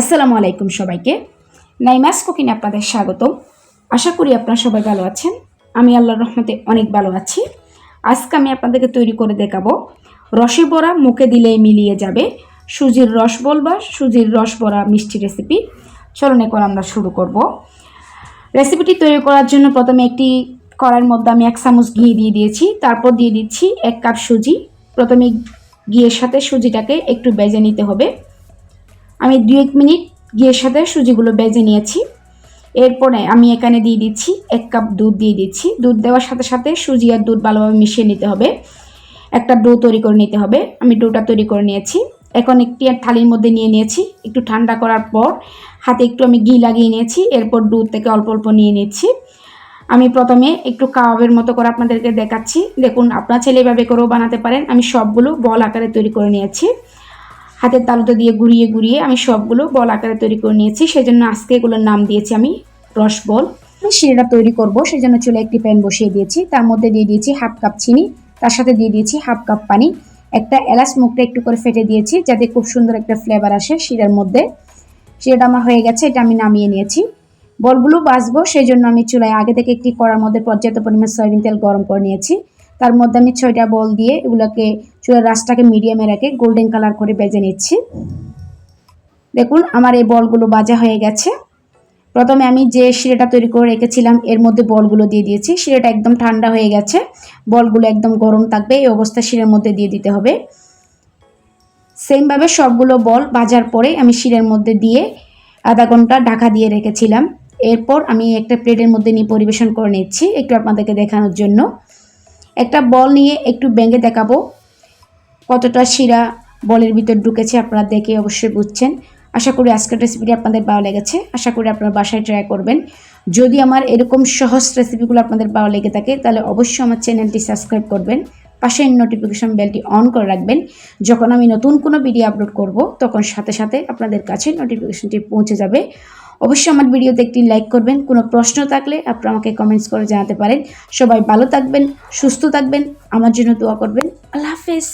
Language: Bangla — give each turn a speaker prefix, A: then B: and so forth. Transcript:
A: আসসালামু আলাইকুম সবাইকে। নাইমাস কুকিং আপনাদের স্বাগতম। আশা করি আপনারা সবাই ভালো আছেন। আমি আল্লাহর রহমতে অনেক ভালো আছি। আজকে আমি আপনাদেরকে তৈরি করে দেখাবো রসে বড়া মুখে দিলেই মিলিয়ে যাবে সুজির রস বল বা সুজির রস বড়া মিষ্টি রেসিপি। চলুন এখন আমরা শুরু করব। রেসিপিটি তৈরি করার জন্য প্রথমে একটি কড়াইয়ের মধ্যে আমি 1 চামচ ঘি দিয়ে দিয়েছি। তারপর দিয়ে দিচ্ছি 1 কাপ সুজি। প্রথমে ঘিয়ের সাথে সুজিটাকে একটু ভেজে নিতে হবে। আমি 2-1 মিনিট ঘিয়ের সাথে সুজিগুলো ভেজে নিয়েছি। এরপরে আমি এখানে দিয়ে দিচ্ছি 1 কাপ দুধ দিয়ে দিচ্ছি। দুধ দেওয়ার সাথে সাথে সুজি আর দুধ ভালোভাবে মিশিয়ে নিতে হবে। একটা ডো তৈরি করে নিতে হবে। আমি ডোটা তৈরি করে নিয়েছি। এখন একটি থালির মধ্যে নিয়ে নিয়েছি। একটু ঠান্ডা করার পর হাতে একটু আমি ঘি লাগিয়ে নিয়েছি। এরপর দুধ থেকে অল্প অল্প নিয়ে নিচ্ছি। আমি প্রথমে একটু কাবাবের মতো করে আপনাদেরকে দেখাচ্ছি। দেখুন, আপনারা চাইলে এভাবে করেও বানাতে পারেন। আমি সবগুলো বল আকারে তৈরি করে নিয়েছি। হাতের তালুতে দিয়ে ঘুরিয়ে ঘুরিয়ে আমি সবগুলো বল আকারে তৈরি করে নিয়েছি। সেজন্য আজকে এগুলোর নাম দিয়েছি আমি রস বল। আমি শিরাটা তৈরি করব, সেজন্য চুলায় একটি প্যান বসিয়ে দিয়েছি। তার মধ্যে দিয়ে দিয়েছি 1/2 কাপ চিনি, তার সাথে দিয়ে দিয়েছি 1/2 কাপ পানি। একটা এলাচ মুখটা একটু করে ফেটে দিয়েছি যাতে খুব সুন্দর একটা ফ্লেভার আসে শিরার মধ্যে। শিরাটা আমার হয়ে গেছে, এটা আমি নামিয়ে নিয়েছি। বলগুলো ভাজবো, সেই জন্য আমি চুলায় আগে থেকে একটি কড়ার মধ্যে পর্যাপ্ত পরিমাণ সয়াবিন তেল গরম করে নিয়েছি। তার মধ্যে আমি 6টা বল দিয়ে এগুলোকে চুলার রাসটাকে মিডিয়ামে রেখে গোল্ডেন কালার করে ভেজে নিচ্ছি। দেখুন, আমার এই বলগুলো ভাজা হয়ে গেছে। প্রথমে আমি যে শিরাটা তৈরি করে রেখেছিলাম এর মধ্যে বলগুলো দিয়ে দিয়েছি। শিরাটা একদম ঠান্ডা হয়ে গেছে, বলগুলো একদম গরম থাকবে, এই অবস্থা শিরার মধ্যে দিয়ে দিতে হবে। সেমভাবে সবগুলো বল ভাজার পরে আমি শিরার মধ্যে দিয়ে আধা ঘন্টা ঢাকা দিয়ে রেখেছিলাম। এরপর আমি একটা প্লেটের মধ্যে নিয়ে পরিবেশন করে নিচ্ছি একটু আপনাদেরকে দেখানোর জন্য। একটা বল নিয়ে একটু ভেঙে দেখাবো কতটা শিরা বলের ভিতর ঢুকেছে, আপনারা দেখে অবশ্যই বুঝছেন। আশা করি আজকের রেসিপিটি আপনাদের ভালো লেগেছে। আশা করি আপনারা বাসায় ট্রাই করবেন। যদি আমার এরকম সহজ রেসিপিগুলো আপনাদের ভালো লেগে থাকে তাহলে অবশ্যই আমার চ্যানেলটি সাবস্ক্রাইব করবেন, পাশে নোটিফিকেশন বেলটি অন করে রাখবেন। যখন আমি নতুন কোনো ভিডিও আপলোড করব তখন সাথে সাথে আপনাদের কাছে নোটিফিকেশনটি পৌঁছে যাবে। অবশ্যই আমার ভিডিওতে একটি লাইক করবেন। কোনো প্রশ্ন থাকলে আপনারা আমাকে কমেন্টস করে জানাতে পারেন। সবাই ভালো থাকবেন, সুস্থ থাকবেন, আমার জন্য দোয়া করবেন। আল্লাহ হাফেজ।